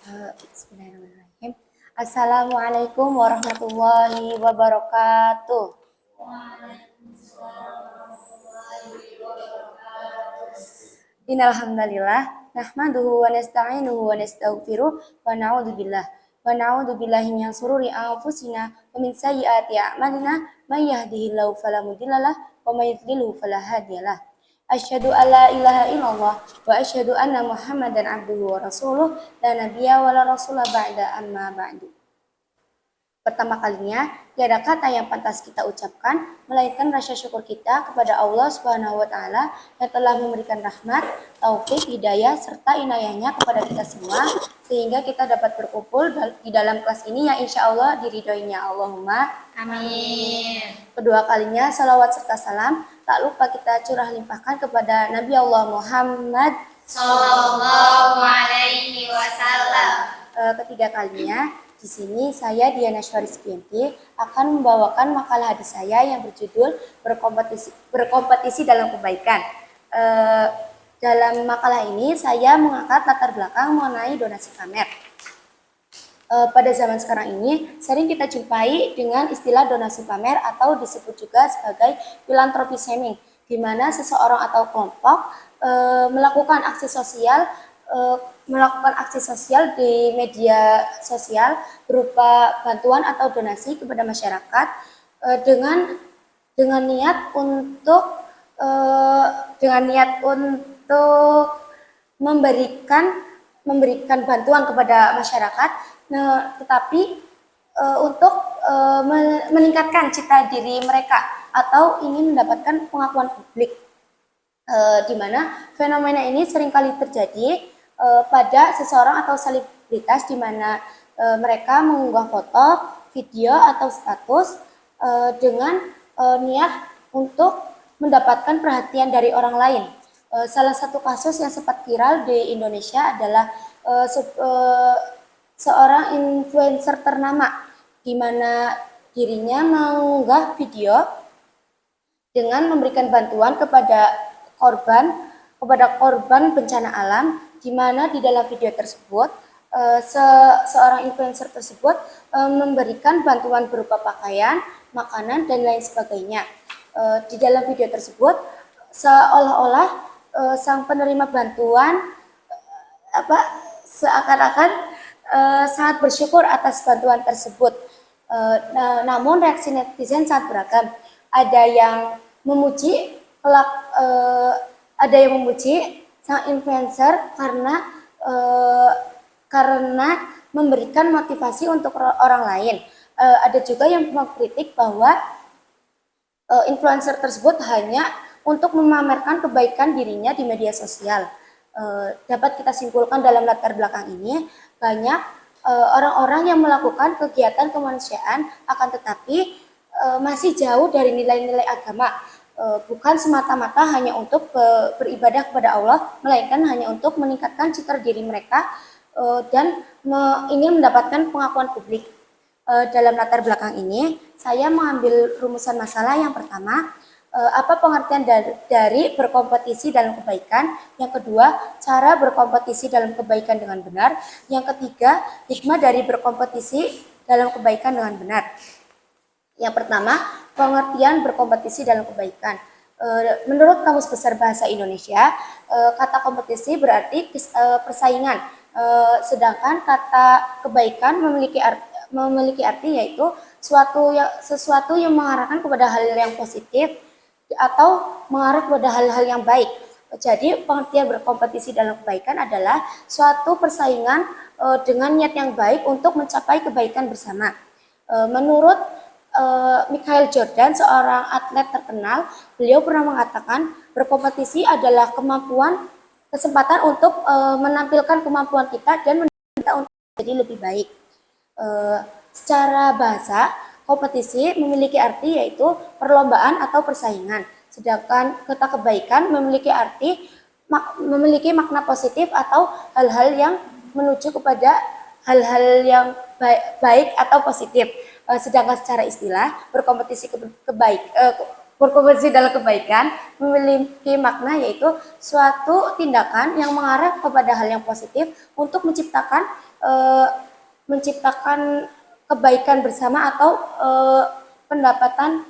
Bismillahirrahmanirrahim. Assalamualaikum warahmatullahi wabarakatuh. Innal hamdalillah nahmaduhu wa nasta'inuhu wa nastaghfiruh wa na'udzu billahi min shururi anfusina wa min sayyiati a'malina may yahdihillahu fala mudhillalah wa may yudlilhu fala hadiyalah. Asyhadu an la ilaha illallah wa asyhadu anna Muhammadan abduhu wa rasuluh la nabiyya wa la rasula ba'da amma ba'du. Pertama kalinya, tiada kata yang pantas kita ucapkan melainkan rasa syukur kita kepada Allah Subhanahu wa taala yang telah memberikan rahmat, taufik, hidayah serta inayahnya kepada kita semua sehingga kita dapat berkumpul di dalam kelas ini yang insya Allah diridhoinya. Allahumma amin. Kedua kalinya, salawat serta salam tak lupa kita curah limpahkan kepada Nabi Allah Muhammad Sallallahu alaihi wasallam. Ketiga kalinya, di sini saya Diana Syariskianti akan membawakan makalah hadis saya yang berjudul berkompetisi dalam kebaikan. Dalam makalah ini saya mengangkat latar belakang mengenai donasi pamer. Pada zaman sekarang ini sering kita jumpai dengan istilah donasi pamer atau disebut juga sebagai philanthropy shaming, di mana seseorang atau kelompok melakukan aksi sosial di media sosial berupa bantuan atau donasi kepada masyarakat dengan niat untuk memberikan bantuan kepada masyarakat, tetapi untuk meningkatkan citra diri mereka atau ingin mendapatkan pengakuan publik, di mana fenomena ini seringkali terjadi pada seseorang atau selebritas, di mana mereka mengunggah foto, video atau status dengan niat untuk mendapatkan perhatian dari orang lain. Salah satu kasus yang sempat viral di Indonesia adalah seorang influencer ternama, di mana dirinya mengunggah video dengan memberikan bantuan kepada korban bencana alam, di mana di dalam video tersebut seorang influencer tersebut memberikan bantuan berupa pakaian, makanan dan lain sebagainya. Di dalam video tersebut seolah-olah sang penerima bantuan seakan-akan sangat bersyukur atas bantuan tersebut. Namun reaksi netizen sangat beragam. Ada yang memuji sang influencer karena memberikan motivasi untuk orang lain. Ada juga yang mengkritik bahwa influencer tersebut hanya untuk memamerkan kebaikan dirinya di media sosial. Dapat kita simpulkan dalam latar belakang ini, banyak orang-orang yang melakukan kegiatan kemanusiaan akan tetapi masih jauh dari nilai-nilai agama. Bukan semata-mata hanya untuk beribadah kepada Allah, melainkan hanya untuk meningkatkan citra diri mereka dan ingin mendapatkan pengakuan publik. Dalam latar belakang ini, saya mengambil rumusan masalah yang pertama, apa pengertian dari berkompetisi dalam kebaikan. Yang kedua, cara berkompetisi dalam kebaikan dengan benar. Yang ketiga, hikmah dari berkompetisi dalam kebaikan dengan benar. Yang pertama, pengertian berkompetisi dalam kebaikan. Menurut Kamus Besar Bahasa Indonesia, kata kompetisi berarti persaingan, sedangkan kata kebaikan memiliki arti yaitu sesuatu yang mengarahkan kepada hal yang positif atau mengarah kepada hal-hal yang baik. Jadi pengertian berkompetisi dalam kebaikan adalah suatu persaingan dengan niat yang baik untuk mencapai kebaikan bersama. Menurut Michael Jordan, seorang atlet terkenal, beliau pernah mengatakan berkompetisi adalah kesempatan untuk menampilkan kemampuan kita dan menuntut kita untuk menjadi lebih baik. Secara bahasa, kompetisi memiliki arti yaitu perlombaan atau persaingan, sedangkan kata kebaikan memiliki makna positif atau hal-hal yang menuju kepada hal-hal yang baik atau positif. Sedangkan secara istilah, berkompetisi dalam kebaikan memiliki makna yaitu suatu tindakan yang mengarah kepada hal yang positif untuk menciptakan menciptakan kebaikan bersama atau pendapatan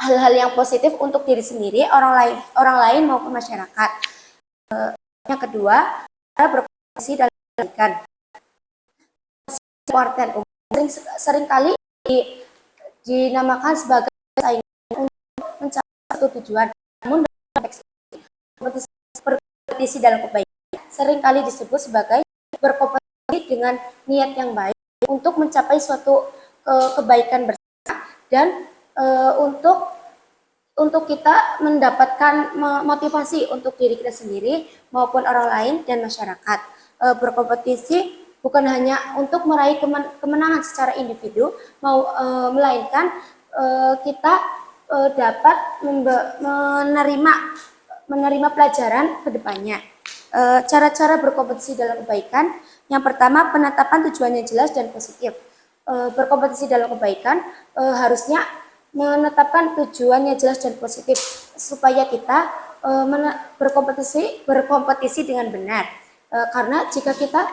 hal-hal yang positif untuk diri sendiri, orang lain maupun masyarakat. Yang kedua, berkompetisi dalam kebaikan. Pengertian umum seringkali dinamakan sebagai saingan untuk mencapai satu tujuan. Namun dalam konteks berkompetisi dalam kebaikan seringkali disebut sebagai berkompetisi dengan niat yang baik untuk mencapai suatu kebaikan bersama dan untuk kita mendapatkan motivasi untuk diri kita sendiri maupun orang lain dan masyarakat. Berkompetisi bukan hanya untuk meraih kemenangan secara individu, melainkan kita dapat menerima pelajaran ke depannya. Cara-cara berkompetisi dalam kebaikan, yang pertama penetapan tujuannya jelas dan positif. Berkompetisi dalam kebaikan harusnya menetapkan tujuannya jelas dan positif supaya kita berkompetisi dengan benar. Karena jika kita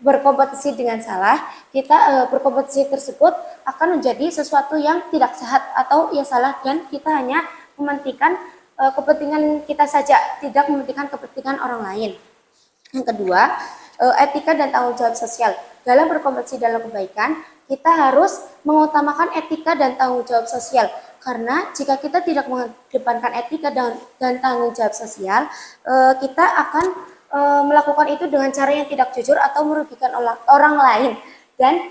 berkompetisi dengan salah, kita berkompetisi tersebut akan menjadi sesuatu yang tidak sehat atau yang salah dan kita hanya mementingkan kepentingan kita saja, tidak mementingkan kepentingan orang lain. Yang kedua, etika dan tanggung jawab sosial. Dalam berkompetisi dalam kebaikan, kita harus mengutamakan etika dan tanggung jawab sosial. Karena jika kita tidak mengedepankan etika dan tanggung jawab sosial, kita akan melakukan itu dengan cara yang tidak jujur atau merugikan orang lain. Dan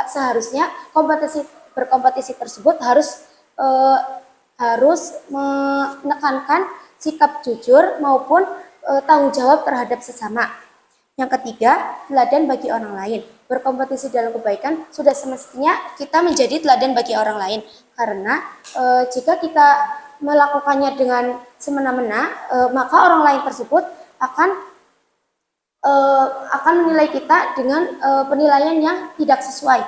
seharusnya berkompetisi tersebut harus menekankan sikap jujur maupun tanggung jawab terhadap sesama. Yang ketiga, teladan bagi orang lain. Berkompetisi dalam kebaikan sudah semestinya kita menjadi teladan bagi orang lain. Karena jika kita melakukannya dengan semena-mena, maka orang lain tersebut akan menilai kita dengan penilaian yang tidak sesuai.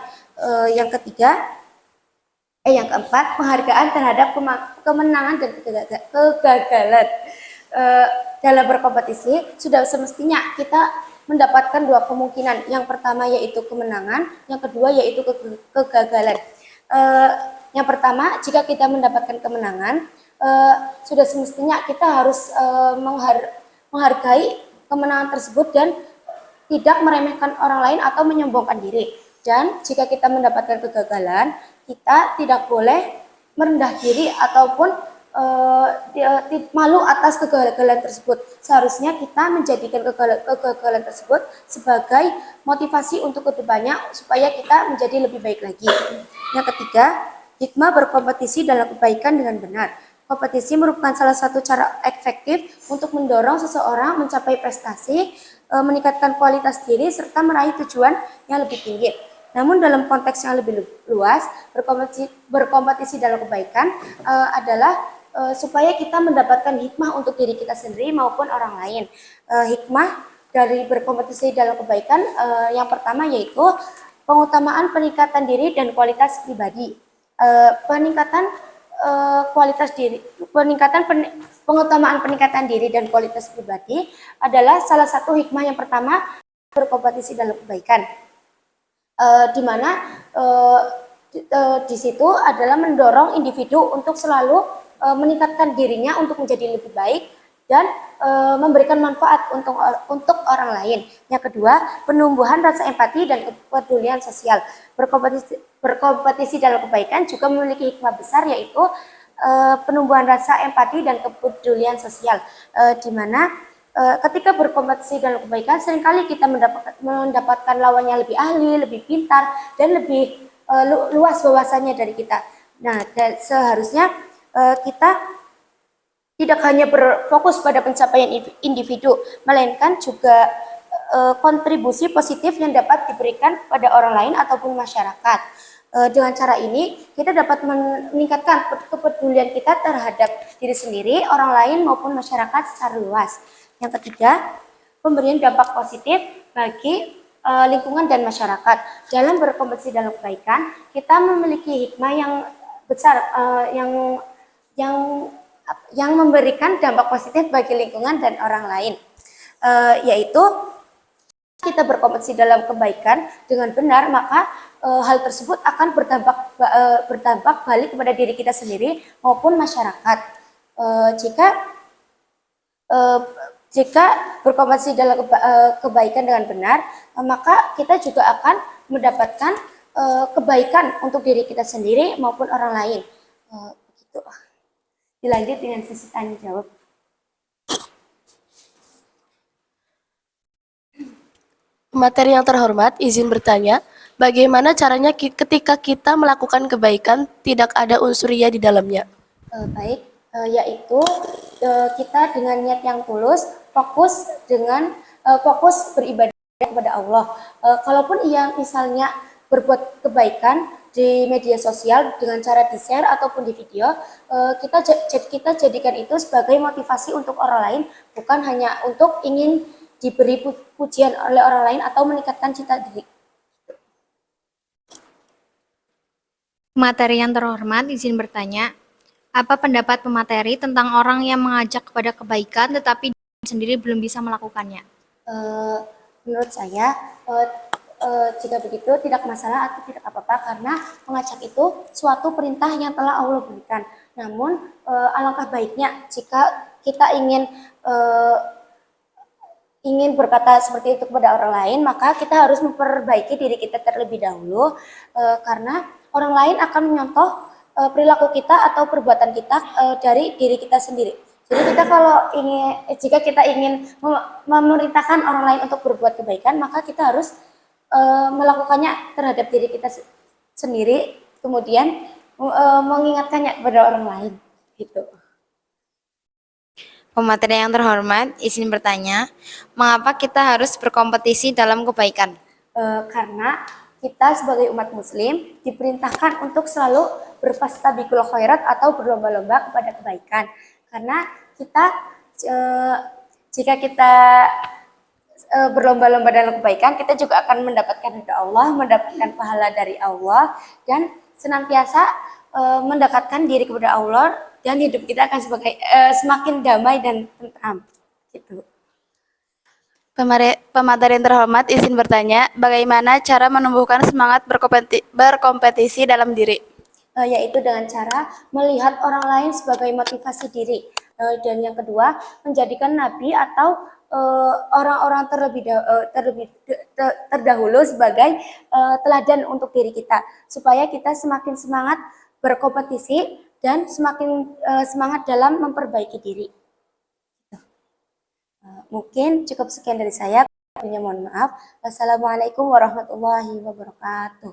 Yang keempat, penghargaan terhadap kemenangan dan kegagalan. Dalam berkompetisi sudah semestinya kita mendapatkan dua kemungkinan. Yang pertama yaitu kemenangan, yang kedua yaitu kegagalan. Yang pertama, jika kita mendapatkan kemenangan, sudah semestinya kita harus menghargai kemenangan tersebut dan tidak meremehkan orang lain atau menyombongkan diri. Dan jika kita mendapatkan kegagalan, kita tidak boleh merendah diri ataupun malu atas kegagalan tersebut. Seharusnya kita menjadikan kegagalan tersebut sebagai motivasi untuk kedepannya supaya kita menjadi lebih baik lagi. Yang ketiga, hikmah berkompetisi dalam kebaikan dengan benar. Kompetisi merupakan salah satu cara efektif untuk mendorong seseorang mencapai prestasi, meningkatkan kualitas diri, serta meraih tujuan yang lebih tinggi. Namun dalam konteks yang lebih luas, berkompetisi dalam kebaikan adalah supaya kita mendapatkan hikmah untuk diri kita sendiri maupun orang lain. Hikmah dari berkompetisi dalam kebaikan yang pertama yaitu pengutamaan peningkatan diri dan kualitas pribadi. Pengutamaan peningkatan diri dan kualitas pribadi adalah salah satu hikmah yang pertama berkompetisi dalam kebaikan, di mana di situ adalah mendorong individu untuk selalu meningkatkan dirinya untuk menjadi lebih baik dan memberikan manfaat untuk orang lain. Yang kedua, penumbuhan rasa empati dan kepedulian sosial. Berkompetisi dalam kebaikan juga memiliki hikmah besar yaitu penumbuhan rasa empati dan kepedulian sosial, di mana ketika berkompetisi dalam kebaikan seringkali kita mendapatkan lawan yang lebih ahli, lebih pintar dan lebih luas wawasannya dari kita. Nah, seharusnya kita tidak hanya berfokus pada pencapaian individu, melainkan juga kontribusi positif yang dapat diberikan pada orang lain ataupun masyarakat. Dengan cara ini, kita dapat meningkatkan kepedulian kita terhadap diri sendiri, orang lain maupun masyarakat secara luas. Yang ketiga, pemberian dampak positif bagi lingkungan dan masyarakat. Dalam berkompetisi dalam kebaikan, kita memiliki hikmah yang besar, yang memberikan dampak positif bagi lingkungan dan orang lain, yaitu kita berkompetisi dalam kebaikan dengan benar, maka hal tersebut akan berdampak balik kepada diri kita sendiri maupun masyarakat. Jika berkompetisi dalam kebaikan dengan benar, maka kita juga akan mendapatkan kebaikan untuk diri kita sendiri maupun orang lain. Begitu. Dilanjut dengan sesi tanya jawab. Materi yang terhormat, izin bertanya, bagaimana caranya ketika kita melakukan kebaikan tidak ada unsur ria di dalamnya? Baik, yaitu kita dengan niat yang tulus, fokus beribadah kepada Allah. Kalaupun ia misalnya berbuat kebaikan di media sosial dengan cara di-share ataupun di video, kita jadikan itu sebagai motivasi untuk orang lain, bukan hanya untuk ingin diberi pujian oleh orang lain atau meningkatkan cita diri. Materi yang terhormat, izin bertanya, apa pendapat pemateri tentang orang yang mengajak kepada kebaikan tetapi sendiri belum bisa melakukannya? Menurut saya, jika begitu tidak masalah atau tidak apa-apa, karena mengajak itu suatu perintah yang telah Allah berikan. Namun alangkah baiknya jika kita ingin berkata seperti itu kepada orang lain, maka kita harus memperbaiki diri kita terlebih dahulu, karena orang lain akan menyontoh perilaku kita atau perbuatan kita dari diri kita sendiri. Jadi jika kita ingin memerintahkan orang lain untuk berbuat kebaikan, maka kita harus melakukannya terhadap diri kita sendiri, kemudian mengingatkannya kepada orang lain, gitu. Pemateri yang terhormat, izin bertanya, mengapa kita harus berkompetisi dalam kebaikan? Karena kita sebagai umat muslim diperintahkan untuk selalu berfastabiqul khairat atau berlomba-lomba kepada kebaikan. Karena jika kita berlomba-lomba dalam kebaikan, kita juga akan mendapatkan ridha Allah, mendapatkan pahala dari Allah, dan senantiasa mendekatkan diri kepada Allah, dan hidup kita akan semakin damai dan tentram. Gitu. Pemateri yang terhormat, izin bertanya, bagaimana cara menumbuhkan semangat berkompetisi dalam diri? Yaitu dengan cara melihat orang lain sebagai motivasi diri. Dan yang kedua, menjadikan nabi atau orang-orang terdahulu sebagai teladan untuk diri kita, supaya kita semakin semangat berkompetisi dan semakin semangat dalam memperbaiki diri. Mungkin cukup sekian dari saya. Mohon maaf. Wassalamualaikum warahmatullahi wabarakatuh.